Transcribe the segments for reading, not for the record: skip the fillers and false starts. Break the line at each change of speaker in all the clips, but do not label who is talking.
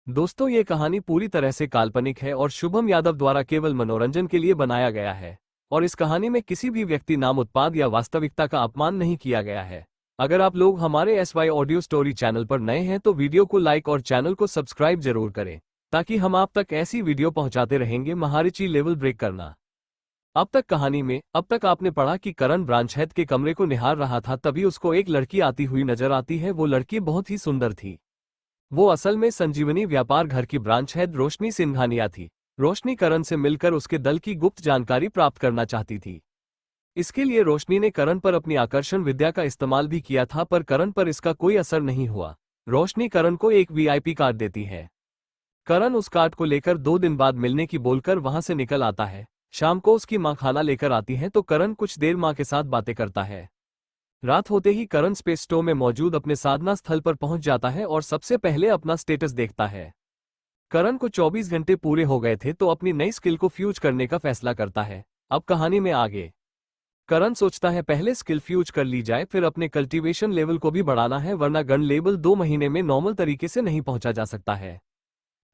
दोस्तों, ये कहानी पूरी तरह से काल्पनिक है और शुभम यादव द्वारा केवल मनोरंजन के लिए बनाया गया है। और इस कहानी में किसी भी व्यक्ति नाम उत्पाद या वास्तविकता का अपमान नहीं किया गया है। अगर आप लोग हमारे SY ऑडियो स्टोरी चैनल पर नए हैं तो वीडियो को लाइक और चैनल को सब्सक्राइब जरूर करें, ताकि हम आप तक ऐसी वीडियो पहुंचाते रहेंगे। महारिची लेवल ब्रेक करना। अब तक आपने पढ़ा कि करण ब्रांचहेड के कमरे को निहार रहा था, तभी उसको एक लड़की आती हुई नजर आती है। वो लड़की बहुत ही सुंदर थी। वो असल में संजीवनी व्यापार घर की ब्रांच हेड रोशनी सिंघानिया थी। रोशनी करण से मिलकर उसके दल की गुप्त जानकारी प्राप्त करना चाहती थी। इसके लिए रोशनी ने करण पर अपनी आकर्षण विद्या का इस्तेमाल भी किया था, पर करण पर इसका कोई असर नहीं हुआ। रोशनी करण को एक VIP कार्ड देती है। करण उस कार्ड को लेकर 2 दिन बाद मिलने की बोलकर वहां से निकल आता है। शाम को उसकी मां खाना लेकर आती है तो करण कुछ देर मां के साथ बातें करता है। रात होते ही करण स्पेस स्टोर में मौजूद अपने साधना स्थल पर पहुंच जाता है और सबसे पहले अपना स्टेटस देखता है। करण को 24 घंटे पूरे हो गए थे तो अपनी नई स्किल को फ्यूज करने का फैसला करता है। अब कहानी में आगे करण सोचता है पहले स्किल फ्यूज कर ली जाए, फिर अपने कल्टीवेशन लेवल को भी बढ़ाना है, वरना गन लेवल 2 महीने में नॉर्मल तरीके से नहीं पहुंचा जा सकता है।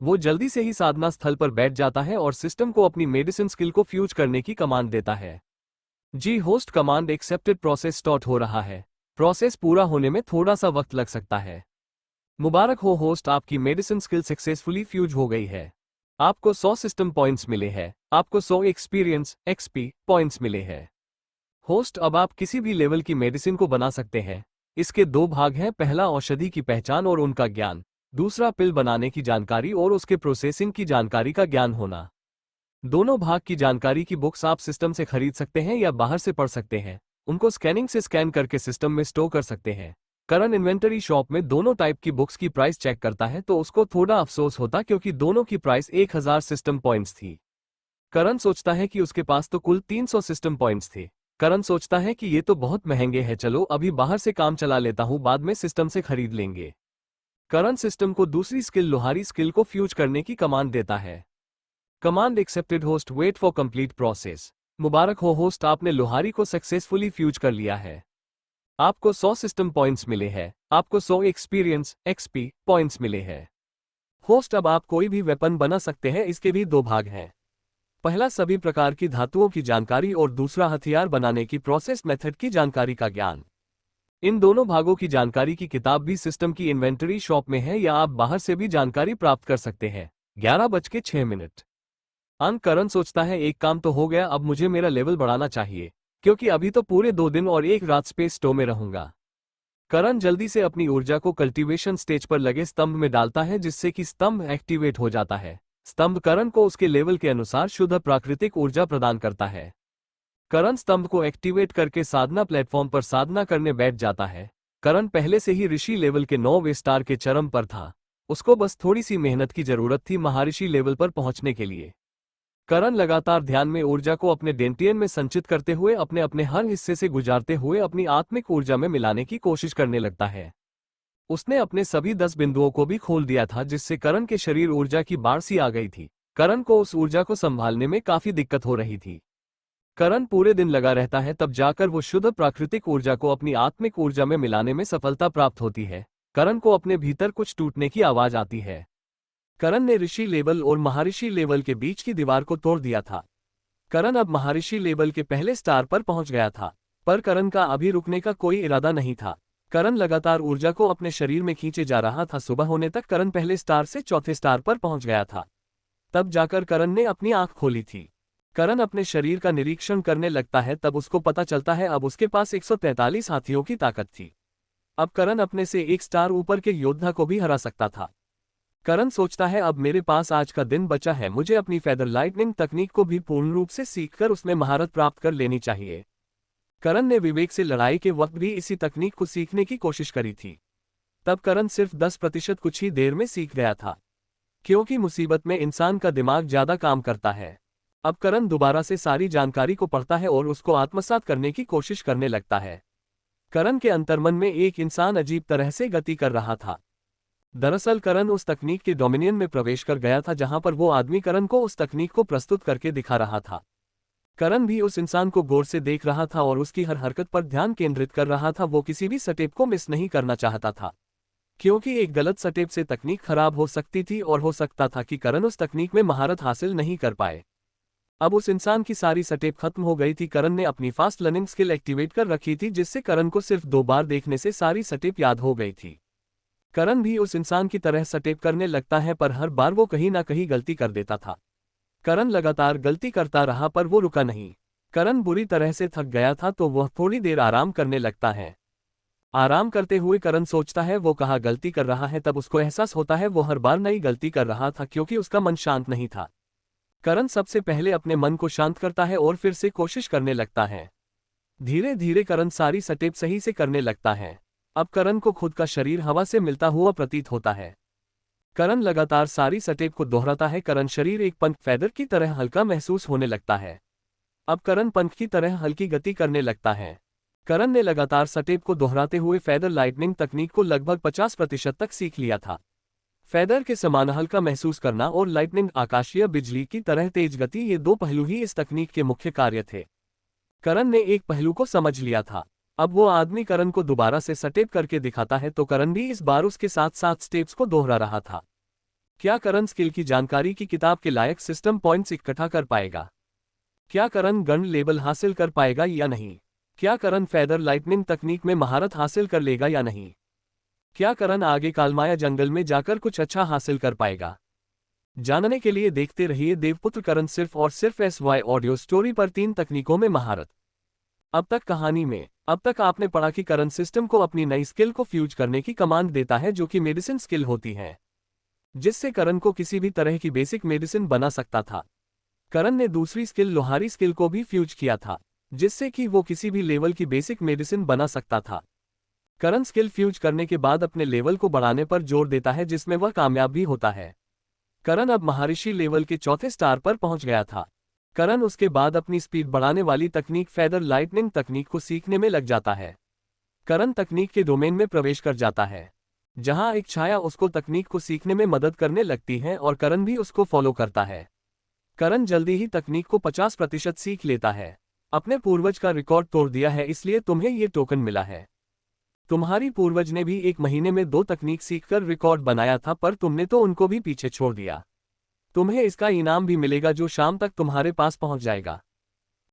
वो जल्दी से ही साधना स्थल पर बैठ जाता है और सिस्टम को अपनी मेडिसिन स्किल को फ्यूज करने की कमांड देता है। जी host, command accepted, process start हो रहा है। प्रोसेस पूरा होने में थोड़ा सा वक्त लग सकता है। मुबारक हो होस्ट, आपकी मेडिसिन स्किल सक्सेसफुली फ्यूज हो गई है। आपको 100 सिस्टम पॉइंट्स मिले हैं। आपको 100 एक्सपीरियंस XP पॉइंट्स मिले हैं। होस्ट, अब आप किसी भी लेवल की मेडिसिन को बना सकते हैं। इसके 2 भाग हैं, पहला औषधि की पहचान और उनका ज्ञान, दूसरा पिल बनाने की जानकारी और उसके प्रोसेसिंग की जानकारी का ज्ञान होना। दोनों भाग की जानकारी की बुक्स आप सिस्टम से खरीद सकते हैं या बाहर से पढ़ सकते हैं। उनको स्कैनिंग से स्कैन करके सिस्टम में स्टोर कर सकते हैं। करण इन्वेंटरी शॉप में दोनों टाइप की बुक्स की प्राइस चेक करता है तो उसको थोड़ा अफसोस होता, क्योंकि दोनों की प्राइस 1000 सिस्टम पॉइंट्स थी। करण सोचता है कि उसके पास तो कुल 300 सिस्टम पॉइंट्स थे। करण सोचता है कि ये तो बहुत महंगे हैं, चलो अभी बाहर से काम चला लेता हूँ, बाद में सिस्टम से खरीद लेंगे। करण सिस्टम को दूसरी स्किल लोहारी स्किल को फ्यूज करने की कमांड देता है। Command accepted host, wait for complete process. मुबारक हो होस्ट, आपने लोहारी को सक्सेसफुली फ्यूज कर लिया है। आपको 100 सिस्टम पॉइंट्स मिले हैं। आपको 100 एक्सपीरियंस XP पॉइंट्स मिले हैं। होस्ट, अब आप कोई भी वेपन बना सकते हैं। इसके भी 2 भाग हैं। पहला सभी प्रकार की धातुओं की जानकारी और दूसरा हथियार बनाने की प्रोसेस मेथड की जानकारी का ज्ञान। इन दोनों भागों की जानकारी की किताब भी सिस्टम की इन्वेंटरी शॉप में है, या आप बाहर से भी जानकारी प्राप्त कर सकते हैं। 11:06 करण सोचता है एक काम तो हो गया, अब मुझे मेरा लेवल बढ़ाना चाहिए, क्योंकि अभी तो पूरे 2 दिन और 1 रात स्पेस स्टोर में रहूंगा। करण जल्दी से अपनी ऊर्जा को कल्टीवेशन स्टेज पर लगे स्तंभ में डालता है, जिससे कि स्तंभ एक्टिवेट हो जाता है। स्तंभ करण को उसके लेवल के अनुसार शुद्ध प्राकृतिक ऊर्जा प्रदान करता है। करण स्तंभ को एक्टिवेट करके साधना प्लेटफॉर्म पर साधना करने बैठ जाता है। करण पहले से ही ऋषि लेवल के 9वें स्टार के चरम पर था। उसको बस थोड़ी सी मेहनत की जरूरत थी महाऋषि लेवल पर पहुंचने के लिए। करण लगातार ध्यान में ऊर्जा को अपने डेंटियन में संचित करते हुए अपने अपने हर हिस्से से गुजारते हुए अपनी आत्मिक ऊर्जा में मिलाने की कोशिश करने लगता है। उसने अपने सभी 10 बिंदुओं को भी खोल दिया था, जिससे करण के शरीर ऊर्जा की बाढ़ सी आ गई थी। करण को उस ऊर्जा को संभालने में काफी दिक्कत हो रही थी। करण पूरे दिन लगा रहता है, तब जाकर वो शुद्ध प्राकृतिक ऊर्जा को अपनी आत्मिक ऊर्जा में मिलाने में सफलता प्राप्त होती है। करण को अपने भीतर कुछ टूटने की आवाज आती है। करण ने ऋषि लेवल और महर्षि लेवल के बीच की दीवार को तोड़ दिया था। करण अब महर्षि लेवल के पहले स्टार पर पहुंच गया था, पर करण का अभी रुकने का कोई इरादा नहीं था। करण लगातार ऊर्जा को अपने शरीर में खींचे जा रहा था। सुबह होने तक करण पहले स्टार से चौथे स्टार पर पहुंच गया था। तब जाकर करण ने अपनी आंख खोली थी। करण अपने शरीर का निरीक्षण करने लगता है, तब उसको पता चलता है अब उसके पास 143 हाथियों की ताकत थी। अब करण अपने से 1 स्टार ऊपर के योद्धा को भी हरा सकता था। करण सोचता है अब मेरे पास आज का दिन बचा है, मुझे अपनी फेदर लाइटनिंग तकनीक को भी पूर्ण रूप से सीखकर उसमें महारत प्राप्त कर लेनी चाहिए। करण ने विवेक से लड़ाई के वक्त भी इसी तकनीक को सीखने की कोशिश करी थी। तब करण सिर्फ 10% कुछ ही देर में सीख गया था, क्योंकि मुसीबत में इंसान का दिमाग ज्यादा काम करता है। अब करण दोबारा से सारी जानकारी को पढ़ता है और उसको आत्मसात करने की कोशिश करने लगता है। करण के अंतर्मन में एक इंसान अजीब तरह से गति कर रहा था। दरअसल करण उस तकनीक के डोमिनियन में प्रवेश कर गया था, जहां पर वो आदमी करण को उस तकनीक को प्रस्तुत करके दिखा रहा था। करण भी उस इंसान को गौर से देख रहा था और उसकी हर हरकत पर ध्यान केंद्रित कर रहा था। वो किसी भी स्टेप को मिस नहीं करना चाहता था। क्योंकि एक गलत स्टेप से तकनीक खराब हो सकती थी और हो सकता था कि करण उस तकनीक में महारत हासिल नहीं कर पाए। अब उस इंसान की सारी स्टेप खत्म हो गई थी। करण ने अपनी फास्ट लर्निंग स्किल एक्टिवेट कर रखी थी, जिससे करण को सिर्फ 2 बार देखने से सारी स्टेप याद हो गई थी। करण भी उस इंसान की तरह स्टेप करने लगता है, पर हर बार वो कहीं ना कहीं गलती कर देता था। करण लगातार गलती करता रहा पर वो रुका नहीं। करण बुरी तरह से थक गया था तो वह थोड़ी देर आराम करने लगता है। आराम करते हुए करण सोचता है वो कहाँ गलती कर रहा है। तब उसको एहसास होता है वो हर बार नई गलती कर रहा था क्योंकि उसका मन शांत नहीं था। करण सबसे पहले अपने मन को शांत करता है और फिर से कोशिश करने लगता है। धीरे धीरे करण सारी स्टेप सही से करने लगता है। अब करण को खुद का शरीर हवा से मिलता हुआ प्रतीत होता है। करण लगातार सारी स्टेप को दोहराता है। करण शरीर एक पंख फैदर की तरह हल्का महसूस होने लगता है। अब करण पंख की तरह हल्की गति करने लगता है। करण ने लगातार स्टेप को दोहराते हुए फैदर लाइटनिंग तकनीक को लगभग 50% तक सीख लिया था। फैदर के समान हल्का महसूस करना और लाइटनिंग आकाशीय बिजली की तरह तेज गति, ये 2 पहलू ही इस तकनीक के मुख्य कार्य थे। करण ने एक पहलू को समझ लिया था। अब वो आदमी करण को दोबारा से स्टेप करके दिखाता है तो करण भी इस बार उसके साथ साथ स्टेप्स को दोहरा रहा था। क्या करण स्किल की जानकारी की किताब के लायक सिस्टम पॉइंट्स इकट्ठा कर पाएगा? क्या करण गन लेवल हासिल कर पाएगा या नहीं? क्या करण फैदर लाइटनिंग तकनीक में महारत हासिल कर लेगा या नहीं? क्या करण आगे कालमाया जंगल में जाकर कुछ अच्छा हासिल कर पाएगा? जानने के लिए देखते रहिए देवपुत्र करण सिर्फ और सिर्फ SY ऑडियो स्टोरी पर 3 तकनीकों में महारत। अब तक कहानी में अब तक आपने पढ़ा कि करण सिस्टम को अपनी नई स्किल को फ्यूज करने की कमांड देता है, जो कि मेडिसिन स्किल होती है, जिससे करण को किसी भी तरह की बेसिक मेडिसिन बना सकता था। करण ने दूसरी स्किल लोहारी स्किल को भी फ्यूज किया था, जिससे कि वो किसी भी लेवल की बेसिक मेडिसिन बना सकता था। करण स्किल फ्यूज करने के बाद अपने लेवल को बढ़ाने पर जोर देता है, जिसमें वह कामयाब भी होता है। करण अब महर्षि लेवल के 4थे स्टार पर पहुंच गया था। करण उसके बाद अपनी स्पीड बढ़ाने वाली तकनीक फैदर लाइटनिंग तकनीक को सीखने में लग जाता है। करण तकनीक के डोमेन में प्रवेश कर जाता है, जहां एक छाया उसको तकनीक को सीखने में मदद करने लगती है और करण भी उसको फॉलो करता है। करण जल्दी ही तकनीक को 50% सीख लेता है। अपने पूर्वज का रिकॉर्ड तोड़ दिया है, इसलिए तुम्हें ये टोकन मिला है। तुम्हारी पूर्वज ने भी 1 महीने में 2 तकनीक सीखकर रिकॉर्ड बनाया था, पर तुमने तो उनको भी पीछे छोड़ दिया। तुम्हें इसका इनाम भी मिलेगा जो शाम तक तुम्हारे पास पहुंच जाएगा।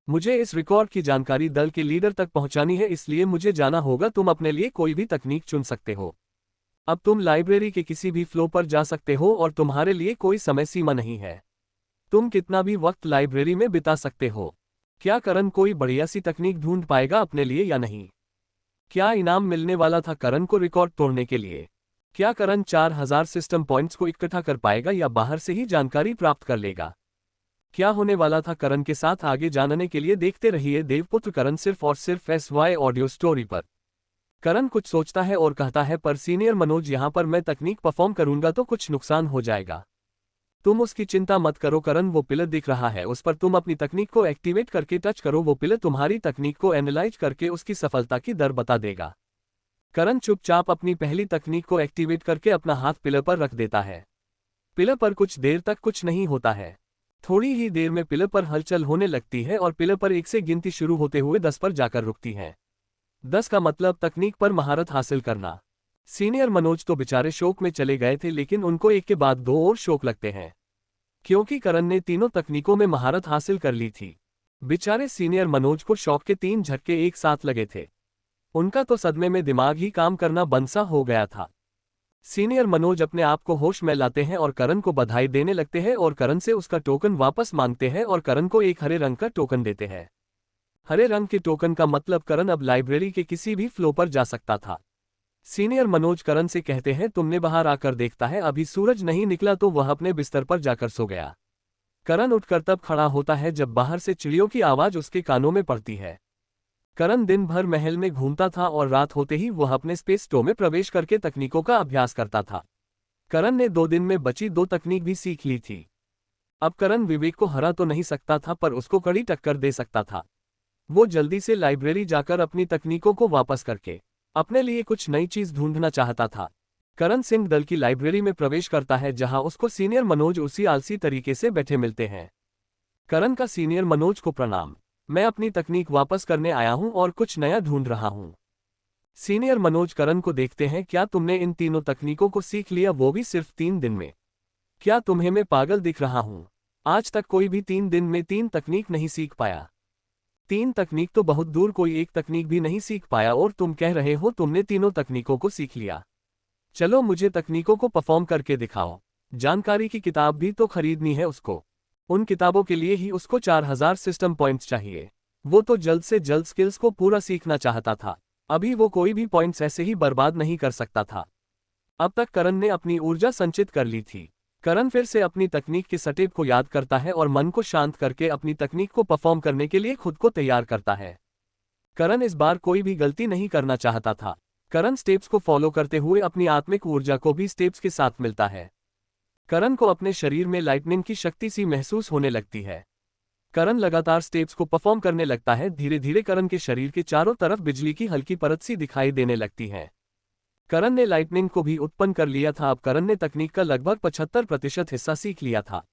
मुझे इस रिकॉर्ड की जानकारी दल के लीडर तक पहुंचानी है, इसलिए मुझे जाना होगा। तुम अपने लिए कोई भी तकनीक चुन सकते हो। अब तुम लाइब्रेरी के किसी भी फ्लो पर जा सकते हो और तुम्हारे लिए कोई समय सीमा नहीं है। तुम कितना भी वक्त लाइब्रेरी में बिता सकते हो। क्या करण कोई बढ़िया सी तकनीक ढूंढ पाएगा अपने लिए या नहीं? क्या इनाम मिलने वाला था करण को रिकॉर्ड तोड़ने के लिए? क्या करण 4000 सिस्टम पॉइंट्स को इकट्ठा कर पाएगा या बाहर से ही जानकारी प्राप्त कर लेगा? क्या होने वाला था करण के साथ? आगे जानने के लिए देखते रहिए देवपुत्र करण सिर्फ और सिर्फ SY ऑडियो स्टोरी पर। करण कुछ सोचता है और कहता है, पर सीनियर मनोज, यहाँ पर मैं तकनीक परफॉर्म करूंगा तो कुछ नुकसान हो जाएगा। तुम उसकी चिंता मत करो करण, वो पिलर दिख रहा है, उस पर तुम अपनी तकनीक को एक्टिवेट करके टच करो। वो पिलर तुम्हारी तकनीक को एनालाइज करके उसकी सफलता की दर बता देगा। करण चुपचाप अपनी पहली तकनीक को एक्टिवेट करके अपना हाथ पिलर पर रख देता है। पिलर पर कुछ देर तक कुछ नहीं होता है। थोड़ी ही देर में पिलर पर हलचल होने लगती है और पिलर पर 1 से गिनती शुरू होते हुए 10 पर जाकर रुकती है। 10 का मतलब तकनीक पर महारत हासिल करना। सीनियर मनोज तो बेचारे शौक में चले गए थे, लेकिन उनको एक के बाद 2 और शौक लगते हैं, क्योंकि करण ने तीनों तकनीकों में महारत हासिल कर ली थी। बेचारे सीनियर मनोज को शौक के 3 झटके एक साथ लगे थे। उनका तो सदमे में दिमाग ही काम करना बंद सा हो गया था। सीनियर मनोज अपने आप को होश में लाते हैं और करण को बधाई देने लगते हैं और करण से उसका टोकन वापस मांगते हैं और करण को एक हरे रंग का टोकन देते हैं। हरे रंग के टोकन का मतलब करण अब लाइब्रेरी के किसी भी फ्लो पर जा सकता था। सीनियर मनोज करण से कहते हैं, तुमने बाहर आकर देखता है, अभी सूरज नहीं निकला। तो वह अपने बिस्तर पर जाकर सो गया। करण उठकर तब खड़ा होता है जब बाहर से चिड़ियों की आवाज उसके कानों में पड़ती है। करण दिन भर महल में घूमता था और रात होते ही वह अपने स्पेस स्टोर में प्रवेश करके तकनीकों का अभ्यास करता था। करण ने 2 दिन में बची 2 तकनीक भी सीख ली थी। अब करण विवेक को हरा तो नहीं सकता था, पर उसको कड़ी टक्कर दे सकता था। वो जल्दी से लाइब्रेरी जाकर अपनी तकनीकों को वापस करके अपने लिए कुछ नई चीज ढूंढना चाहता था। करण सिंह दल की लाइब्रेरी में प्रवेश करता है, जहां उसको सीनियर मनोज उसी आलसी तरीके से बैठे मिलते हैं। करण का सीनियर मनोज को प्रणाम। मैं अपनी तकनीक वापस करने आया हूं और कुछ नया ढूंढ रहा हूं। सीनियर मनोज करण को देखते हैं, क्या तुमने इन तीनों तकनीकों को सीख लिया, वो भी सिर्फ 3 दिन में? क्या तुम्हें मैं पागल दिख रहा हूं? आज तक कोई भी 3 दिन में 3 तकनीक नहीं सीख पाया। 3 तकनीक तो बहुत दूर, कोई एक तकनीक भी नहीं सीख पाया, और तुम कह रहे हो तुमने तीनों तकनीकों को सीख लिया। चलो मुझे तकनीकों को परफॉर्म करके दिखाओ। जानकारी की किताब भी तो खरीदनी है उसको। उन किताबों के लिए ही उसको 4000 सिस्टम पॉइंट्स चाहिए। वो तो जल्द से जल्द स्किल्स को पूरा सीखना चाहता था। अभी वो कोई भी पॉइंट्स ऐसे ही बर्बाद नहीं कर सकता था। अब तक करण ने अपनी ऊर्जा संचित कर ली थी। करण फिर से अपनी तकनीक के स्टेप को याद करता है और मन को शांत करके अपनी तकनीक को परफॉर्म करने के लिए खुद को तैयार करता है। करण इस बार कोई भी गलती नहीं करना चाहता था। करण स्टेप्स को फॉलो करते हुए अपनी आत्मिक ऊर्जा को भी स्टेप्स के साथ मिलता है। करण को अपने शरीर में लाइटनिंग की शक्ति सी महसूस होने लगती है। करण लगातार स्टेप्स को परफॉर्म करने लगता है। धीरे धीरे करण के शरीर के चारों तरफ बिजली की हल्की परत सी दिखाई देने लगती है। करण ने लाइटनिंग को भी उत्पन्न कर लिया था। अब करण ने तकनीक का लगभग 75% हिस्सा सीख लिया था।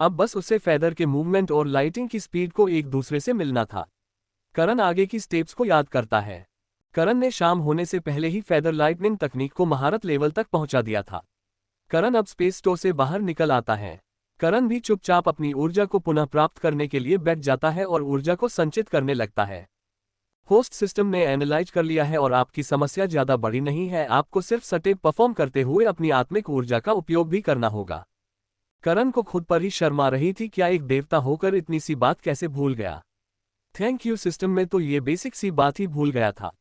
अब बस उसे फेदर के मूवमेंट और लाइटिंग की स्पीड को एक दूसरे से मिलना था। करण आगे की स्टेप्स को याद करता है। करण ने शाम होने से पहले ही फेदर लाइटनिंग तकनीक को महारत लेवल तक पहुंचा दिया था। करण अब स्पेस स्टोर से बाहर निकल आता है। करण भी चुपचाप अपनी ऊर्जा को पुनः प्राप्त करने के लिए बैठ जाता है और ऊर्जा को संचित करने लगता है। होस्ट सिस्टम ने एनालाइज कर लिया है और आपकी समस्या ज्यादा बड़ी नहीं है। आपको सिर्फ स्टेप परफॉर्म करते हुए अपनी आत्मिक ऊर्जा का उपयोग भी करना होगा। करण को खुद पर ही शर्म आ रही थी। क्या एक देवता होकर इतनी सी बात कैसे भूल गया? थैंक यू सिस्टम में तो ये बेसिक सी बात ही भूल गया था।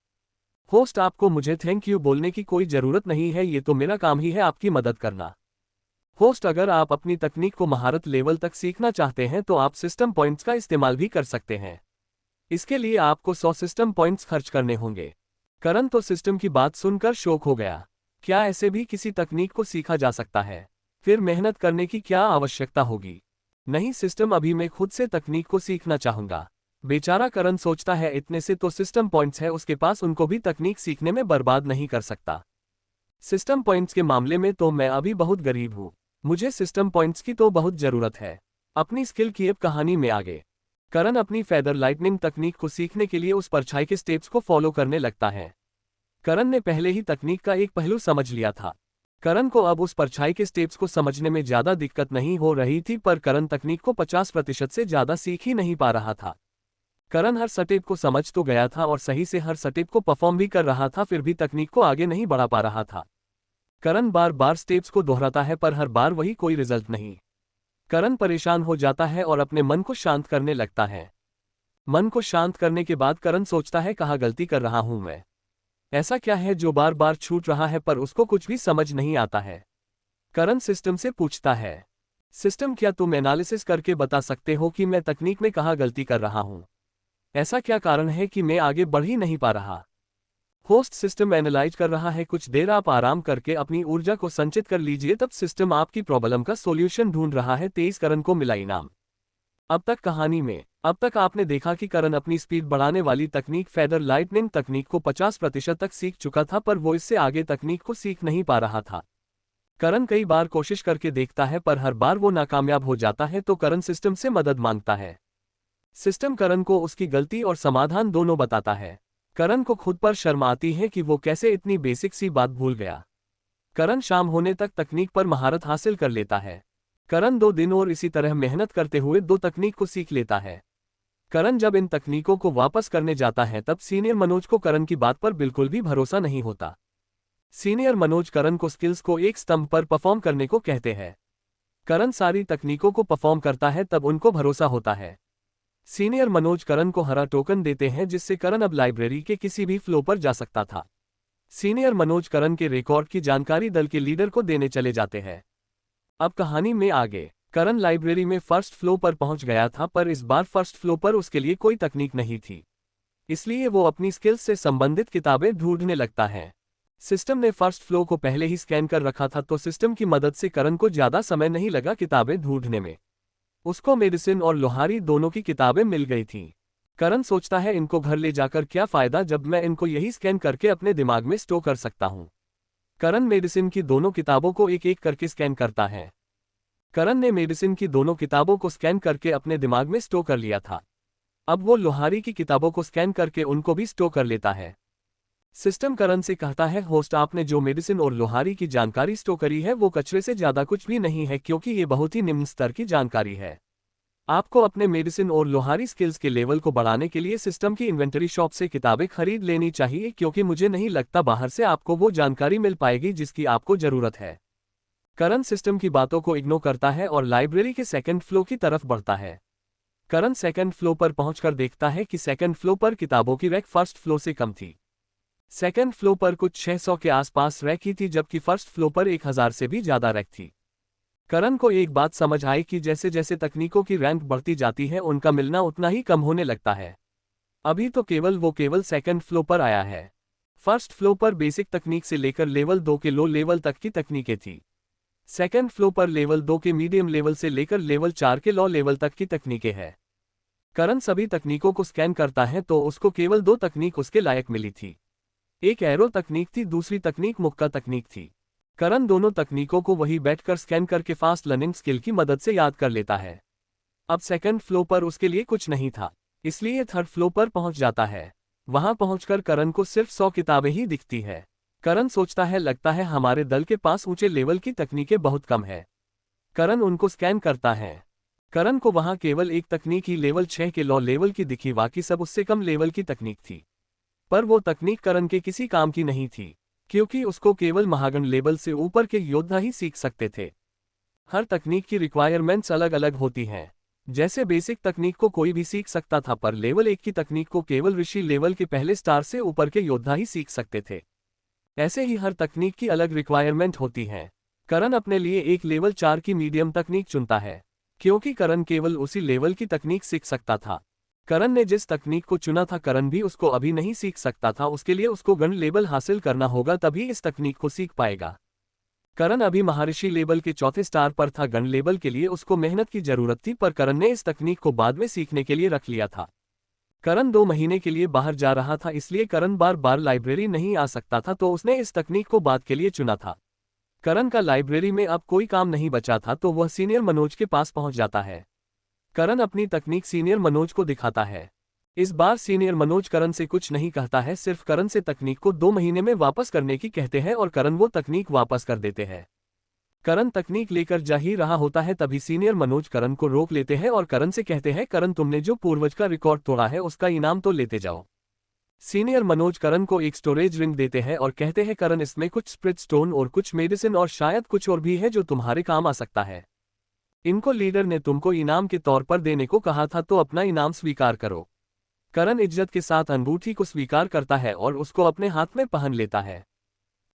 होस्ट, आपको मुझे थैंक यू बोलने की कोई जरूरत नहीं है, ये तो मेरा काम ही है आपकी मदद करना। होस्ट, अगर आप अपनी तकनीक को महारत लेवल तक सीखना चाहते हैं तो आप सिस्टम पॉइंट्स का इस्तेमाल भी कर सकते हैं। इसके लिए आपको 100 सिस्टम पॉइंट्स खर्च करने होंगे। करण तो सिस्टम की बात सुनकर शॉक हो गया। क्या ऐसे भी किसी तकनीक को सीखा जा सकता है? फिर मेहनत करने की क्या आवश्यकता होगी? नहीं सिस्टम, अभी मैं खुद से तकनीक को सीखना चाहूंगा। बेचारा करण सोचता है इतने से तो सिस्टम पॉइंट्स है उसके पास, उनको भी तकनीक सीखने में बर्बाद नहीं कर सकता। सिस्टम पॉइंट्स के मामले में तो मैं अभी बहुत गरीब हूँ। मुझे सिस्टम पॉइंट्स की तो बहुत जरूरत है। अपनी स्किल की अब कहानी में आगे। करण अपनी फेदर लाइटनिंग तकनीक को सीखने के लिए उस परछाई के स्टेप्स को फॉलो करने लगता है। करण ने पहले ही तकनीक का एक पहलू समझ लिया था। करण को अब उस परछाई के स्टेप्स को समझने में ज्यादा दिक्कत नहीं हो रही थी, पर करण तकनीक को 50% से ज्यादा सीख ही नहीं पा रहा था। करण हर स्टेप को समझ तो गया था और सही से हर स्टेप को परफॉर्म भी कर रहा था, फिर भी तकनीक को आगे नहीं बढ़ा पा रहा था। करण बार बार स्टेप्स को दोहराता है पर हर बार वही कोई रिजल्ट नहीं। करण परेशान हो जाता है और अपने मन को शांत करने लगता है। मन को शांत करने के बाद करण सोचता है, कहाँ गलती कर रहा हूं मैं? ऐसा क्या है जो बार बार छूट रहा है? पर उसको कुछ भी समझ नहीं आता है। करण सिस्टम से पूछता है, सिस्टम, क्या तुम एनालिसिस करके बता सकते हो कि मैं तकनीक में कहाँ गलती कर रहा हूं? ऐसा क्या कारण है कि मैं आगे बढ़ ही नहीं पा रहा? होस्ट, सिस्टम एनालाइज कर रहा है, कुछ देर आप आराम करके अपनी ऊर्जा को संचित कर लीजिए, तब सिस्टम आपकी प्रॉब्लम का सॉल्यूशन ढूंढ रहा है। 23 करण को मिला इनाम। अब तक कहानी में अब तक आपने देखा कि करण अपनी स्पीड बढ़ाने वाली तकनीक फेदर लाइटनिंग तकनीक को 50% तक सीख चुका था, पर वो इससे आगे तकनीक को सीख नहीं पा रहा था। करण कई बार कोशिश करके देखता है पर हर बार वो नाकामयाब हो जाता है, तो करण सिस्टम से मदद मांगता है। सिस्टम करण को उसकी गलती और समाधान दोनों बताता है। करण को खुद पर शर्म आती है कि वो कैसे इतनी बेसिक सी बात भूल गया। करण शाम होने तक तकनीक पर महारत हासिल कर लेता है। करण 2 दिन और इसी तरह मेहनत करते हुए 2 तकनीक को सीख लेता है। करण जब इन तकनीकों को वापस करने जाता है तब सीनियर मनोज को करण की बात पर बिल्कुल भी भरोसा नहीं होता। सीनियर मनोज करण को स्किल्स को एक स्तंभ पर परफॉर्म करने को कहते हैं। करण सारी तकनीकों को परफॉर्म करता है तब उनको भरोसा होता है। सीनियर मनोज करण को हरा टोकन देते हैं, जिससे करण अब लाइब्रेरी के किसी भी फ्लो पर जा सकता था। सीनियर मनोज करण के रिकॉर्ड की जानकारी दल के लीडर को देने चले जाते हैं। अब कहानी में आगे। करण लाइब्रेरी में फर्स्ट फ्लो पर पहुंच गया था, पर इस बार फर्स्ट फ्लो पर उसके लिए कोई तकनीक नहीं थी। इसलिए वो अपनी स्किल्स से संबंधित किताबें ढूंढने लगता है। सिस्टम ने फर्स्ट फ्लो को पहले ही स्कैन कर रखा था, तो सिस्टम की मदद से करण को ज्यादा समय नहीं लगा किताबें ढूंढने में। उसको मेडिसिन और लोहारी दोनों की किताबें मिल गई थीं। करण सोचता है, इनको घर ले जाकर क्या फायदा जब मैं इनको यही स्कैन करके अपने दिमाग में स्टोर कर सकता हूं। करण मेडिसिन की दोनों किताबों को एक एक करके स्कैन करता है। करण ने मेडिसिन की दोनों किताबों को स्कैन करके अपने दिमाग में स्टोर कर लिया था। अब वो लोहारी की किताबों को स्कैन करके उनको भी स्टोर कर लेता है। सिस्टम करण से कहता है, होस्ट आपने जो मेडिसिन और लोहारी की जानकारी स्टोर करी है वो कचरे से ज्यादा कुछ भी नहीं है, क्योंकि ये बहुत ही निम्न स्तर की जानकारी है। आपको अपने मेडिसिन और लोहारी स्किल्स के लेवल को बढ़ाने के लिए सिस्टम की इन्वेंटरी शॉप से किताबें खरीद लेनी चाहिए, क्योंकि मुझे नहीं लगता बाहर से आपको वो जानकारी मिल पाएगी जिसकी आपको जरूरत है। करण सिस्टम की बातों को इग्नोर करता है और लाइब्रेरी के सेकंड फ्लोर की तरफ बढ़ता है। करण सेकंड फ्लोर पर पहुंचकर देखता है कि सेकंड फ्लोर पर किताबों की रैक फर्स्ट फ्लोर से कम थी। सेकंड फ्लोर पर कुछ 600 के आसपास रैक ही थी, जबकि फर्स्ट फ्लोर पर 1000 से भी ज्यादा रैक थी। करण को एक बात समझ आई कि जैसे जैसे तकनीकों की रैंक बढ़ती जाती है उनका मिलना उतना ही कम होने लगता है। अभी तो केवल सेकंड फ्लोर पर आया है। फर्स्ट फ्लोर पर बेसिक तकनीक से लेकर लेवल 2 के लो लेवल तक की तकनीकें थी। सेकंड फ्लोर पर लेवल 2 के मीडियम लेवल से लेकर लेवल 4 के लो लेवल तक की तकनीकें हैं। करण सभी तकनीकों को स्कैन करता है तो उसको केवल 2 तकनीक उसके लायक मिली थी। एक एरो तकनीक थी, दूसरी तकनीक मुक्का तकनीक थी। करण दोनों तकनीकों को वही बैठकर स्कैन करके फास्ट लर्निंग स्किल की मदद से याद कर लेता है। अब सेकंड फ्लोर पर उसके लिए कुछ नहीं था, इसलिए थर्ड फ्लोर पर पहुंच जाता है। वहां पहुंचकर करण को सिर्फ 100 किताबें ही दिखती है। करण सोचता है, लगता है हमारे दल के पास ऊंचे लेवल की तकनीकें बहुत कम है। करण उनको स्कैन करता है। करण को वहां केवल एक तकनीक ही लेवल 6 के लो लेवल की दिखी, बाकी सब उससे कम लेवल की तकनीक थी। पर वो तकनीक करण के किसी काम की नहीं थी, क्योंकि उसको केवल महागण लेवल से ऊपर के योद्धा ही सीख सकते थे। हर तकनीक की रिक्वायरमेंट्स अलग अलग होती हैं। जैसे बेसिक तकनीक को कोई भी सीख सकता था, पर लेवल 1 की तकनीक को केवल ऋषि लेवल के पहले स्टार से ऊपर के योद्धा ही सीख सकते थे। ऐसे ही हर तकनीक की अलग रिक्वायरमेंट होती है। करण अपने लिए एक लेवल 4 की मीडियम तकनीक चुनता है, क्योंकि करण केवल उसी लेवल की तकनीक सीख सकता था। करण ने जिस तकनीक को चुना था करण भी उसको अभी नहीं सीख सकता था, उसके लिए उसको गण लेवल हासिल करना होगा, तभी इस तकनीक को सीख पाएगा। करण अभी महर्षि लेवल के चौथे स्टार पर था, गण लेवल के लिए उसको मेहनत की जरूरत थी, पर करण ने इस तकनीक को बाद में सीखने के लिए रख लिया था। करण 2 महीने के लिए बाहर जा रहा था, इसलिए करण बार बार लाइब्रेरी नहीं आ सकता था, तो उसने इस तकनीक को बाद के लिए चुना था। करण का लाइब्रेरी में अब कोई काम नहीं बचा था, तो वह सीनियर मनोज के पास पहुंच जाता है। करण अपनी तकनीक सीनियर मनोज को दिखाता है। इस बार सीनियर मनोज करण से कुछ नहीं कहता है, सिर्फ करण से तकनीक को 2 महीने में वापस करने की कहते हैं और करण वो तकनीक वापस कर देते हैं। करण तकनीक लेकर जा ही रहा होता है, तभी सीनियर मनोज करण को रोक लेते हैं और करण से कहते हैं, करण तुमने जो पूर्वज का रिकॉर्ड तोड़ा है उसका इनाम तो लेते जाओ। सीनियर मनोज करण को एक स्टोरेज रिंग देते हैं और कहते हैं, करण इसमें कुछ स्प्रिट स्टोन और कुछ मेडिसिन और शायद कुछ और भी है जो तुम्हारे काम आ सकता है। इनको लीडर ने तुमको इनाम के तौर पर देने को कहा था, तो अपना इनाम स्वीकार करो। करण इज्जत के साथ अंगूठी को स्वीकार करता है और उसको अपने हाथ में पहन लेता है।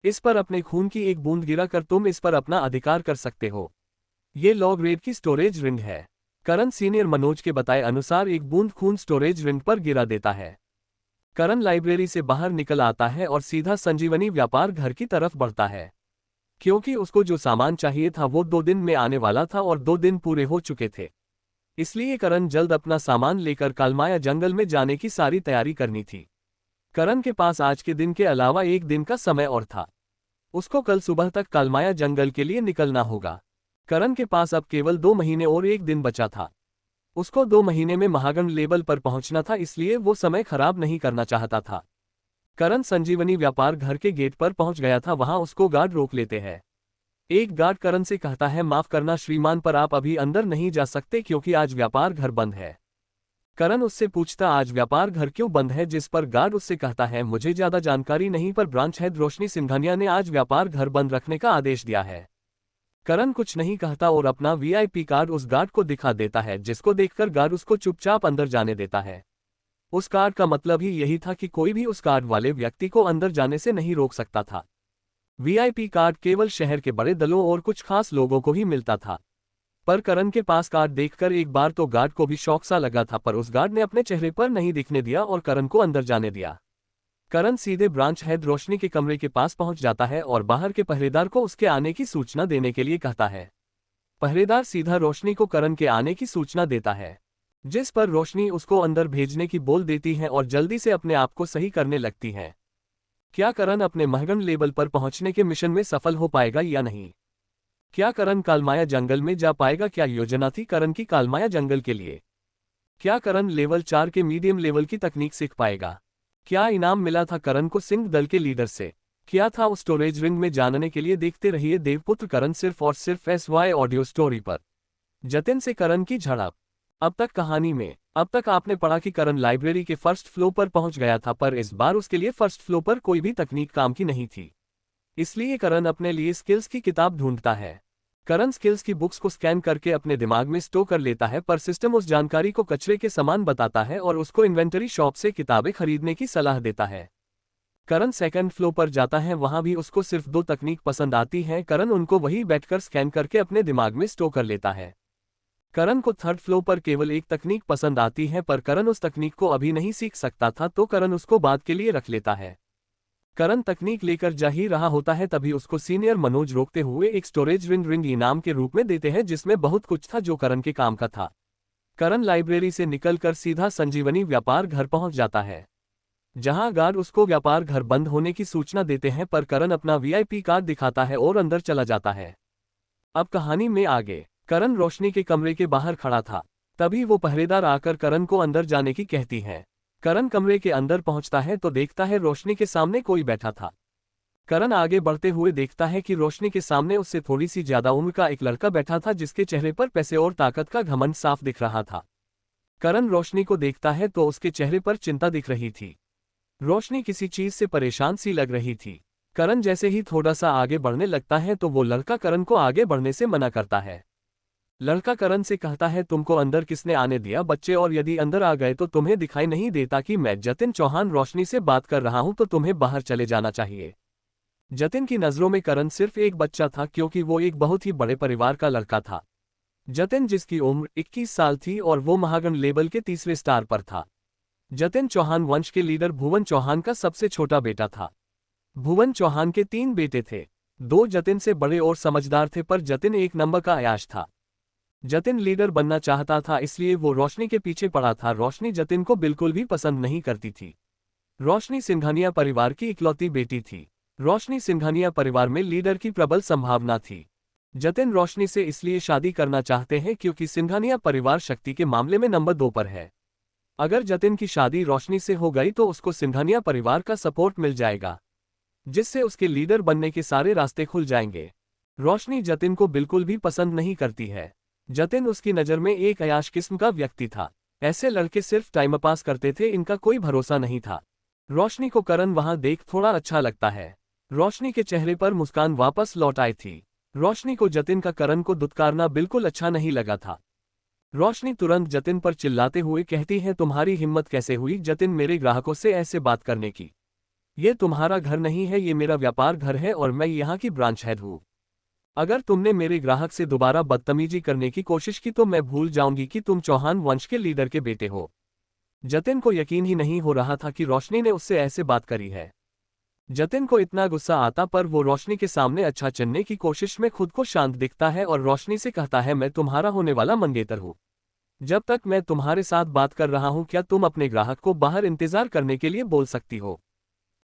इस पर अपने खून की एक बूंद गिरा कर तुम इस पर अपना अधिकार कर सकते हो। ये लो ग्रेड की स्टोरेज रिंग है। करण सीनियर मनोज के बताए अनुसार एक बूंद खून स्टोरेज रिंग पर गिरा देता है। करण लाइब्रेरी से बाहर निकल आता है और सीधा संजीवनी व्यापार घर की तरफ बढ़ता है, क्योंकि उसको जो सामान चाहिए था वो 2 दिन में आने वाला था और 2 दिन पूरे हो चुके थे। इसलिए करण जल्द अपना सामान लेकर कालमाया जंगल में जाने की सारी तैयारी करनी थी। करण के पास आज के दिन के अलावा एक दिन का समय और था। उसको कल सुबह तक कालमाया जंगल के लिए निकलना होगा। करण के पास अब केवल 2 महीने और 1 दिन बचा था। उसको 2 महीने में महागण लेवल पर पहुंचना था, इसलिए वो समय खराब नहीं करना चाहता था। करण संजीवनी व्यापार घर के गेट पर पहुंच गया था, वहां उसको गार्ड रोक लेते हैं। एक गार्ड करण से कहता है, माफ करना श्रीमान, पर आप अभी अंदर नहीं जा सकते क्योंकि आज व्यापार घर बंद है। करण उससे पूछता, आज व्यापार घर क्यों बंद है, जिस पर गार्ड उससे कहता है, मुझे ज्यादा जानकारी नहीं, पर ब्रांच हेड रोशनी सिंघानिया ने आज व्यापार घर बंद रखने का आदेश दिया है। करण कुछ नहीं कहता और अपना वीआईपी कार्ड उस गार्ड को दिखा देता है, जिसको देखकर गार्ड उसको चुपचाप अंदर जाने देता है। उस कार्ड का मतलब ही यही था कि कोई भी उस कार्ड वाले व्यक्ति को अंदर जाने से नहीं रोक सकता था। वीआईपी कार्ड केवल शहर के बड़े दलों और कुछ खास लोगों को ही मिलता था। पर करण के पास कार्ड देखकर एक बार तो गार्ड को भी शौक सा लगा था, पर उस गार्ड ने अपने चेहरे पर नहीं दिखने दिया और करण को अंदर जाने दिया। करण सीधे ब्रांच हेड रोशनी के कमरे के पास पहुंच जाता है और बाहर के पहरेदार को उसके आने की सूचना देने के लिए कहता है। पहरेदार सीधा रोशनी को करण के आने की सूचना देता है, जिस पर रोशनी उसको अंदर भेजने की बोल देती है और जल्दी से अपने आप को सही करने लगती है। क्या करण अपने महगण लेवल पर पहुंचने के मिशन में सफल हो पाएगा या नहीं? क्या करण कालमाया जंगल में जा पाएगा? क्या योजना थी करण की कालमाया जंगल के लिए? क्या करण लेवल 4 के मीडियम लेवल की तकनीक सीख पाएगा? क्या इनाम मिला था करण को सिंह दल के लीडर से? क्या था उस स्टोरेज रिंग में? जानने के लिए देखते रहिए देवपुत्र करण सिर्फ और सिर्फ SY ऑडियो स्टोरी पर। जतिन से करण की झड़प। अब तक कहानी में अब तक आपने पढ़ा कि करण लाइब्रेरी के फर्स्ट फ्लोर पर पहुंच गया था, पर इस बार उसके लिए फर्स्ट फ्लोर पर कोई भी तकनीक काम की नहीं थी। इसलिए करण अपने लिए स्किल्स की किताब ढूंढता है। करण स्किल्स की बुक्स को स्कैन करके अपने दिमाग में स्टोर कर लेता है, पर सिस्टम उस जानकारी को कचरे के समान बताता है और उसको इन्वेंटरी शॉप से किताबें खरीदने की सलाह देता है। करण सेकंड फ्लोर पर जाता है, वहां भी उसको सिर्फ 2 तकनीक पसंद आती है। करण उनको वहीं बैठकर स्कैन करके अपने दिमाग में स्टोर कर लेता है। करण को थर्ड फ्लोर पर केवल 1 तकनीक पसंद आती है, पर करण उस तकनीक को अभी नहीं सीख सकता था, तो करण उसको बाद के लिए रख लेता है। करण तकनीक लेकर जा ही रहा होता है, तभी उसको सीनियर मनोज रोकते हुए एक स्टोरेज रिंग इनाम के रूप में देते हैं, जिसमें बहुत कुछ था जो करण के काम का था। करण लाइब्रेरी से निकलकर सीधा संजीवनी व्यापार घर पहुंच जाता है, जहां गार्ड उसको व्यापार घर बंद होने की सूचना देते हैं, पर करण अपना VIP कार्ड दिखाता है और अंदर चला जाता है। अब कहानी में आगे। करण रोशनी के कमरे के बाहर खड़ा था, तभी वो पहरेदार आकर करण को अंदर जाने की कहती है। करण कमरे के अंदर पहुंचता है तो देखता है रोशनी के सामने कोई बैठा था। करण आगे बढ़ते हुए देखता है कि रोशनी के सामने उससे थोड़ी सी ज्यादा उम्र का एक लड़का बैठा था, जिसके चेहरे पर पैसे और ताकत का घमंड साफ दिख रहा था। करण रोशनी को देखता है तो उसके चेहरे पर चिंता दिख रही थी। रोशनी किसी चीज से परेशान सी लग रही थी। करण जैसे ही थोड़ा सा आगे बढ़ने लगता है तो वो लड़का करण को आगे बढ़ने से मना करता है। लड़का करण से कहता है, तुमको अंदर किसने आने दिया बच्चे, और यदि अंदर आ गए तो तुम्हें दिखाई नहीं देता कि मैं जतिन चौहान रोशनी से बात कर रहा हूं, तो तुम्हें बाहर चले जाना चाहिए। जतिन की नजरों में करण सिर्फ एक बच्चा था, क्योंकि वो एक बहुत ही बड़े परिवार का लड़का था। जतिन जिसकी उम्र 21 साल थी और वो महागण लेवल के 3रे स्टार पर था। जतिन चौहान वंश के लीडर भुवन चौहान का सबसे छोटा बेटा था। भुवन चौहान के 3 बेटे थे। 2 जतिन से बड़े और समझदार थे, पर जतिन 1 नंबर का अयाश था। जतिन लीडर बनना चाहता था, इसलिए वो रोशनी के पीछे पड़ा था। रोशनी जतिन को बिल्कुल भी पसंद नहीं करती थी। रोशनी सिंघानिया परिवार की इकलौती बेटी थी। रोशनी सिंघानिया परिवार में लीडर की प्रबल संभावना थी। जतिन रोशनी से इसलिए शादी करना चाहते हैं क्योंकि सिंघानिया परिवार शक्ति के मामले में नंबर 2 पर है। अगर जतिन की शादी रोशनी से हो गई तो उसको सिंघानिया परिवार का सपोर्ट मिल जाएगा, जिससे उसके लीडर बनने के सारे रास्ते खुल जाएंगे। रोशनी जतिन को बिल्कुल भी पसंद नहीं करती है। जतिन उसकी नज़र में एक अयाश किस्म का व्यक्ति था। ऐसे लड़के सिर्फ टाइम पास करते थे, इनका कोई भरोसा नहीं था। रोशनी को करण वहां देख थोड़ा अच्छा लगता है। रोशनी के चेहरे पर मुस्कान वापस लौट आई थी। रोशनी को जतिन का करण को दुत्कारना बिल्कुल अच्छा नहीं लगा था। रोशनी तुरंत जतिन पर चिल्लाते हुए कहती है, तुम्हारी हिम्मत कैसे हुई जतिन मेरे ग्राहकों से ऐसे बात करने की? ये तुम्हारा घर नहीं है, ये मेरा व्यापार घर है और मैं यहाँ की ब्रांच हेड हूँ। अगर तुमने मेरे ग्राहक से दोबारा बदतमीजी करने की कोशिश की तो मैं भूल जाऊंगी कि तुम चौहान वंश के लीडर के बेटे हो। जतिन को यकीन ही नहीं हो रहा था कि रोशनी ने उससे ऐसे बात करी है। जतिन को इतना गुस्सा आता, पर वो रोशनी के सामने अच्छा चुनने की कोशिश में खुद को शांत दिखता है और रोशनी से कहता है, मैं तुम्हारा होने वाला मंगेतर हूँ। जब तक मैं तुम्हारे साथ बात कर रहा हूँ, क्या तुम अपने ग्राहक को बाहर इंतजार करने के लिए बोल सकती हो?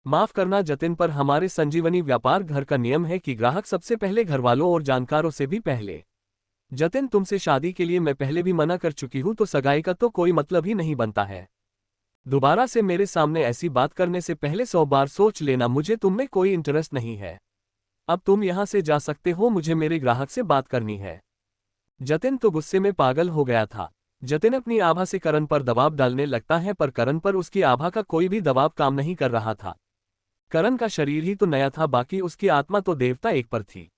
माफ करना जतिन, पर हमारे संजीवनी व्यापार घर का नियम है कि ग्राहक सबसे पहले घरवालों और जानकारों से भी पहले। जतिन, तुमसे शादी के लिए मैं पहले भी मना कर चुकी हूं, तो सगाई का तो कोई मतलब ही नहीं बनता है। दोबारा से मेरे सामने ऐसी बात करने से पहले 100 बार सोच लेना। मुझे तुम में कोई इंटरेस्ट नहीं है। अब तुम यहां से जा सकते हो, मुझे मेरे ग्राहक से बात करनी है। जतिन तो गुस्से में पागल हो गया था। जतिन अपनी आभा से करण पर दबाव डालने लगता है, पर करण पर उसकी आभा का कोई भी दबाव काम नहीं कर रहा था। करण का शरीर ही तो नया था, बाकी उसकी आत्मा तो देवता एक पर थी,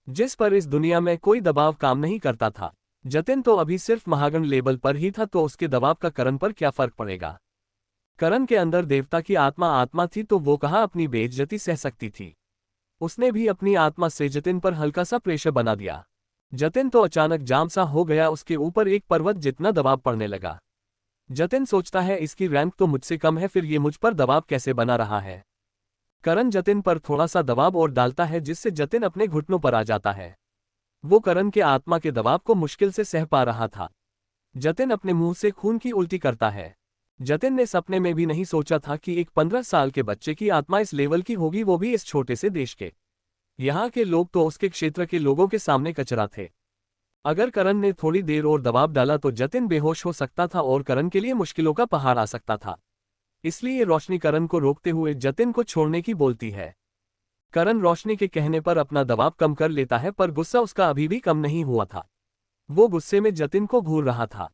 जिस पर इस दुनिया में कोई दबाव काम नहीं करता था। जतिन तो अभी सिर्फ महागण लेवल पर ही था, तो उसके दबाव का करण पर क्या फर्क पड़ेगा? करण के अंदर देवता की आत्मा थी, तो वो कहाँ अपनी बेइज्जती सह सकती थी। उसने भी अपनी आत्मा से जतिन पर हल्का सा प्रेशर बना दिया। जतिन तो अचानक जाम सा हो गया, उसके ऊपर एक पर्वत जितना दबाव पड़ने लगा। जतिन सोचता है, इसकी रैंक तो मुझसे कम है, फिर ये मुझ पर दबाव कैसे बना रहा है? करण जतिन पर थोड़ा सा दबाव और डालता है, जिससे जतिन अपने घुटनों पर आ जाता है। वो करण के आत्मा के दबाव को मुश्किल से सह पा रहा था। जतिन अपने मुंह से खून की उल्टी करता है। जतिन ने सपने में भी नहीं सोचा था कि एक 15 साल के बच्चे की आत्मा इस लेवल की होगी, वो भी इस छोटे से देश के। यहाँ के लोग तो उसके क्षेत्र के लोगों के सामने कचरा थे। अगर करण ने थोड़ी देर और दबाव डाला तो जतिन बेहोश हो सकता था और करण के लिए मुश्किलों का पहाड़ आ सकता था। इसलिए रोशनी करण को रोकते हुए जतिन को छोड़ने की बोलती है। करण रोशनी के कहने पर अपना दबाव कम कर लेता है, पर गुस्सा उसका अभी भी कम नहीं हुआ था। वो गुस्से में जतिन को घूर रहा था।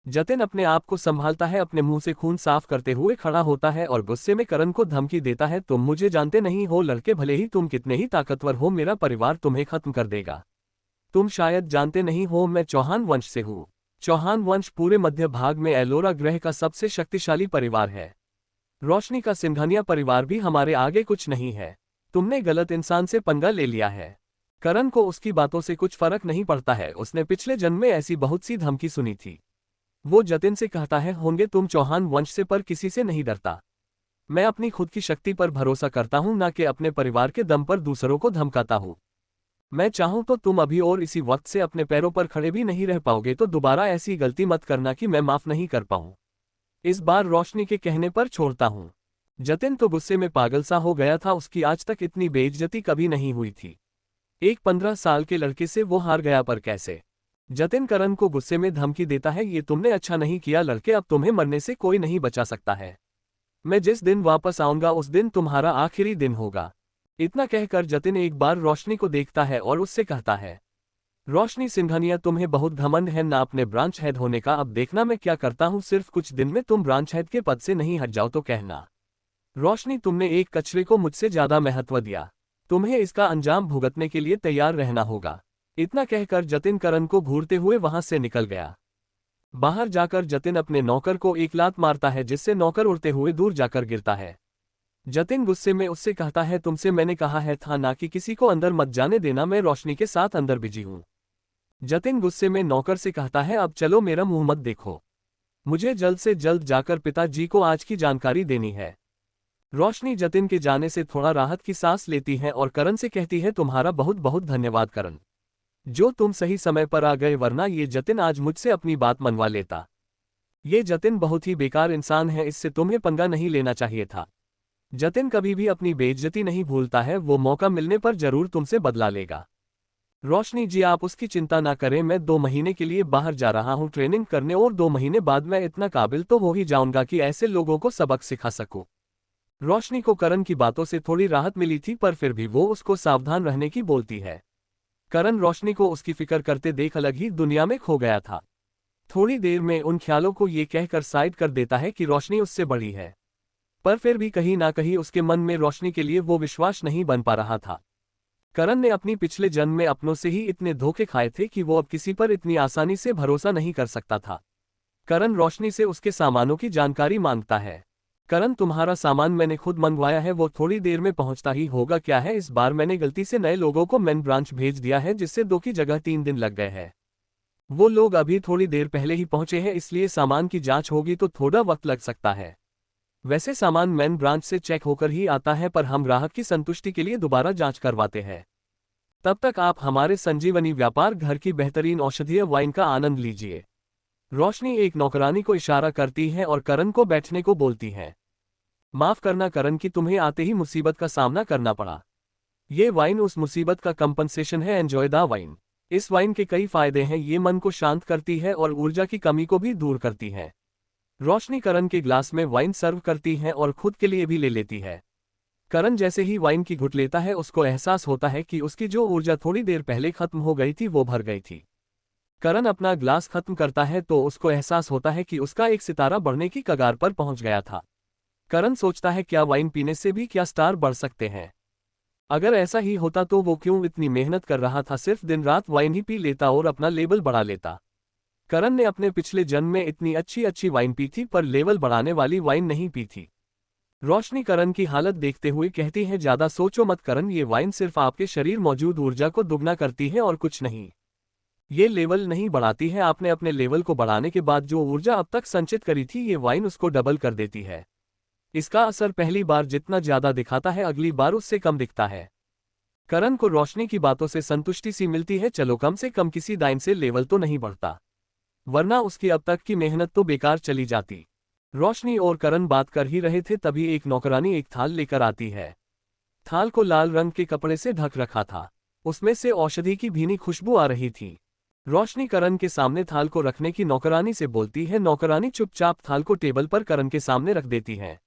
जतिन अपने आप को संभालता है, अपने मुंह से खून साफ करते हुए खड़ा होता है और गुस्से में करण को धमकी देता है, तुम मुझे जानते नहीं हो लड़के, भले ही तुम कितने ही ताकतवर हो, मेरा परिवार तुम्हें खत्म कर देगा। तुम शायद जानते नहीं हो, मैं चौहान वंश से हूँ। चौहान वंश पूरे मध्य भाग में एलोरा ग्रह का सबसे शक्तिशाली परिवार है। रोशनी का सिंघानिया परिवार भी हमारे आगे कुछ नहीं है। तुमने गलत इंसान से पंगा ले लिया है। करण को उसकी बातों से कुछ फर्क नहीं पड़ता है, उसने पिछले जन्म में ऐसी बहुत सी धमकी सुनी थी। वो जतिन से कहता है, होंगे तुम चौहान वंश से, पर किसी से नहीं डरता। मैं अपनी खुद की शक्ति पर भरोसा करता हूं, ना कि अपने परिवार के दम पर दूसरों को धमकाता हूं। मैं चाहूं तो तुम अभी और इसी वक्त से अपने पैरों पर खड़े भी नहीं रह पाओगे, तो दोबारा ऐसी गलती मत करना कि मैं माफ नहीं कर पाऊं। इस बार रोशनी के कहने पर छोड़ता हूं। जतिन तो गुस्से में पागल सा हो गया था, उसकी आज तक इतनी बेइज्जती कभी नहीं हुई थी। एक 15 साल के लड़के से वो हार गया, पर कैसे? जतिन करण को गुस्से में धमकी देता है, ये तुमने अच्छा नहीं किया लड़के, अब तुम्हें मरने से कोई नहीं बचा सकता है। मैं जिस दिन वापस आऊंगा उस दिन तुम्हारा आखिरी दिन होगा। इतना कहकर जतिन एक बार रोशनी को देखता है और उससे कहता है, रोशनी सिंघानिया, तुम्हें बहुत घमंड है ना अपने ब्रांच हेड होने का। अब देखना मैं क्या करता हूं, सिर्फ कुछ दिन में तुम ब्रांच हेड के पद से नहीं हट जाओ तो कहना। रोशनी, तुमने एक कचरे को मुझसे ज्यादा महत्व दिया, तुम्हें इसका अंजाम भुगतने के लिए तैयार रहना होगा। इतना कहकर जतिन करण को घूरते हुए वहां से निकल गया। बाहर जाकर जतिन अपने नौकर को एक लात मारता है, जिससे नौकर उड़ते हुए दूर जाकर गिरता है। जतिन गुस्से में उससे कहता है, तुमसे मैंने कहा है था ना कि किसी को अंदर मत जाने देना, मैं रोशनी के साथ अंदर बिजी हूं। जतिन गुस्से में नौकर से कहता है, अब चलो, मेरा मुंह मत देखो, मुझे जल्द से जल्द जाकर पिताजी को आज की जानकारी देनी है। रोशनी जतिन के जाने से थोड़ा राहत की सांस लेती है और करण से कहती है, तुम्हारा बहुत बहुत धन्यवाद करण, जो तुम सही समय पर आ गए, वरना ये जतिन आज मुझसे अपनी बात मनवा लेता। ये जतिन बहुत ही बेकार इंसान है, इससे तुम्हें पंगा नहीं लेना चाहिए था। जतिन कभी भी अपनी बेइज्जती नहीं भूलता है, वो मौका मिलने पर जरूर तुमसे बदला लेगा। रोशनी जी, आप उसकी चिंता ना करें, मैं 2 महीने के लिए बाहर जा रहा हूँ ट्रेनिंग करने, और 2 महीने बाद मैं इतना काबिल तो हो ही जाऊंगा कि ऐसे लोगों को सबक सिखा सकूं। रोशनी को करण की बातों से थोड़ी राहत मिली थी, पर फिर भी वो उसको सावधान रहने की बोलती है। करण रोशनी को उसकी फिक्र करते देख अलग ही दुनिया में खो गया था। थोड़ी देर में उन ख्यालों को ये कहकर साइड कर देता है कि रोशनी उससे बड़ी है, पर फिर भी कहीं ना कहीं उसके मन में रोशनी के लिए वो विश्वास नहीं बन पा रहा था। करण ने अपनी पिछले जन्म में अपनों से ही इतने धोखे खाए थे कि वो अब किसी पर इतनी आसानी से भरोसा नहीं कर सकता था। करण रोशनी से उसके सामानों की जानकारी मांगता है। करण, तुम्हारा सामान मैंने खुद मंगवाया है, वो थोड़ी देर में पहुंचता ही होगा। क्या है, इस बार मैंने गलती से नए लोगों को मेन ब्रांच भेज दिया है, जिससे 2 की जगह 3 दिन लग गए हैं। वो लोग अभी थोड़ी देर पहले ही पहुंचे हैं, इसलिए सामान की जांच होगी तो थोड़ा वक्त लग सकता है। वैसे सामान मेन ब्रांच से चेक होकर ही आता है, पर हम ग्राहक की संतुष्टि के लिए दोबारा जांच करवाते हैं। तब तक आप हमारे संजीवनी व्यापार घर की बेहतरीन औषधीय वाइन का आनंद लीजिए। रोशनी एक नौकरानी को इशारा करती है और करण को बैठने को बोलती है। माफ करना करण कि तुम्हें आते ही मुसीबत का सामना करना पड़ा। ये वाइन उस मुसीबत का कंपनसेशन है, एंजॉय द वाइन। इस वाइन के कई फायदे हैं, ये मन को शांत करती है और ऊर्जा की कमी को भी दूर करती है। रोशनी करण के ग्लास में वाइन सर्व करती है और खुद के लिए भी ले लेती है। करण जैसे ही वाइन की घुट लेता है, उसको एहसास होता है कि उसकी जो ऊर्जा थोड़ी देर पहले खत्म हो गई थी वो भर गई थी। करण अपना ग्लास खत्म करता है तो उसको एहसास होता है कि उसका एक सितारा बढ़ने की कगार पर पहुंच गया था। करण सोचता है, क्या वाइन पीने से भी क्या स्टार बढ़ सकते हैं? अगर ऐसा ही होता तो वो क्यों इतनी मेहनत कर रहा था, सिर्फ दिन रात वाइन ही पी लेता और अपना लेवल बढ़ा लेता। करण ने अपने पिछले जन्म में इतनी अच्छी वाइन पी थी, पर लेवल बढ़ाने वाली वाइन नहीं पी थी। रोशनी करण की हालत देखते हुए कहती है, ज्यादा सोचो मत करण, ये वाइन सिर्फ आपके शरीर मौजूद ऊर्जा को दुगना करती है और कुछ नहीं। ये लेवल नहीं बढ़ाती है, आपने अपने लेवल को बढ़ाने के बाद जो ऊर्जा अब तक संचित करी थी, ये वाइन उसको डबल कर देती है। इसका असर पहली बार जितना ज्यादा दिखाता है, अगली बार उससे कम दिखता है। करण को रोशनी की बातों से संतुष्टि सी मिलती है, चलो कम से कम किसी दाइन से लेवल तो नहीं बढ़ता, वरना उसकी अब तक की मेहनत तो बेकार चली जाती। रोशनी और करण बात कर ही रहे थे, तभी एक नौकरानी एक थाल लेकर आती है। थाल को लाल रंग के कपड़े से ढक रखा था, उसमें से औषधि की भीनी खुशबू आ रही थी। रोशनी करण के सामने थाल को रखने की नौकरानी से बोलती है। नौकरानी चुपचाप थाल को टेबल पर करण के सामने रख देती है।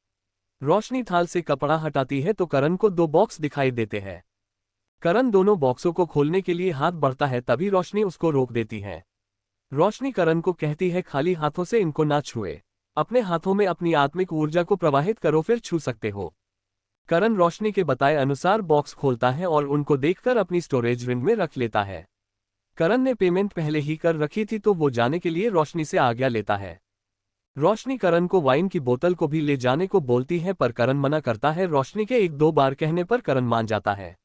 रोशनी थाल से कपड़ा हटाती है तो करण को 2 बॉक्स दिखाई देते हैं। करण दोनों बॉक्सों को खोलने के लिए हाथ बढ़ता है, तभी रोशनी उसको रोक देती है। रोशनी करण को कहती है खाली हाथों से इनको ना छुए, अपने हाथों में अपनी आत्मिक ऊर्जा को प्रवाहित करो फिर छू सकते हो। करण रोशनी के बताए अनुसार बॉक्स खोलता है और उनको देखकर अपनी स्टोरेज रिंग में रख लेता है। करण ने पेमेंट पहले ही कर रखी थी तो वो जाने के लिए रोशनी से आज्ञा लेता है। रोशनी करण को वाइन की बोतल को भी ले जाने को बोलती है पर करण मना करता है। रोशनी के 1-2 बार कहने पर करण मान जाता है।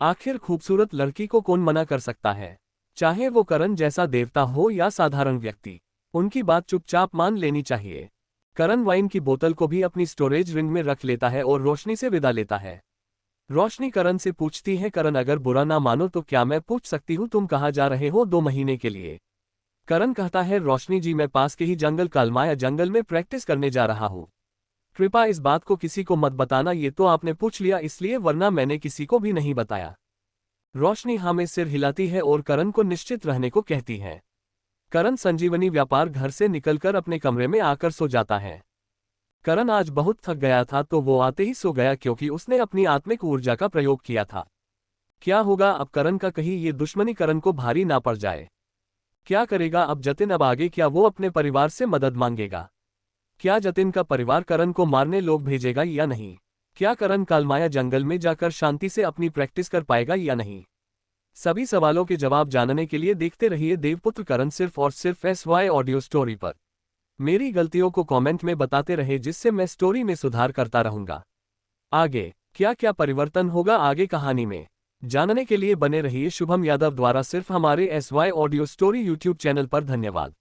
आखिर खूबसूरत लड़की को कौन मना कर सकता है, चाहे वो करण जैसा देवता हो या साधारण व्यक्ति। उनकी बात चुपचाप मान लेनी चाहिए। करण वाइन की बोतल को भी अपनी स्टोरेज रिंग में रख लेता है और रोशनी से विदा लेता है। रोशनी करण से पूछती है करण अगर बुरा ना मानो तो क्या मैं पूछ सकती हूँ तुम कहाँ जा रहे हो 2 महीने के लिए। करण कहता है रोशनी जी मैं पास के ही जंगल कालमाया जंगल में प्रैक्टिस करने जा रहा हूँ। कृपा इस बात को किसी को मत बताना, ये तो आपने पूछ लिया इसलिए, वरना मैंने किसी को भी नहीं बताया। रोशनी हाँ में सिर हिलाती है और करण को निश्चित रहने को कहती है। करण संजीवनी व्यापार घर से निकलकर अपने कमरे में आकर सो जाता है। करण आज बहुत थक गया था तो वो आते ही सो गया क्योंकि उसने अपनी आत्मिक ऊर्जा का प्रयोग किया था। क्या होगा अब करण का, कहीं ये दुश्मनी करण को भारी ना पड़ जाए। क्या करेगा अब जतिन, अब आगे क्या वो अपने परिवार से मदद मांगेगा। क्या जतिन का परिवार करण को मारने लोग भेजेगा या नहीं। क्या करण कालमाया जंगल में जाकर शांति से अपनी प्रैक्टिस कर पाएगा या नहीं। सभी सवालों के जवाब जानने के लिए देखते रहिए देवपुत्र करण सिर्फ और सिर्फ SY ऑडियो स्टोरी पर। मेरी गलतियों को कमेंट में बताते रहे जिससे मैं स्टोरी में सुधार करता रहूंगा। आगे क्या क्या परिवर्तन होगा आगे कहानी में जानने के लिए बने रहिए शुभम यादव द्वारा सिर्फ हमारे SY audio story YouTube channel पर। धन्यवाद।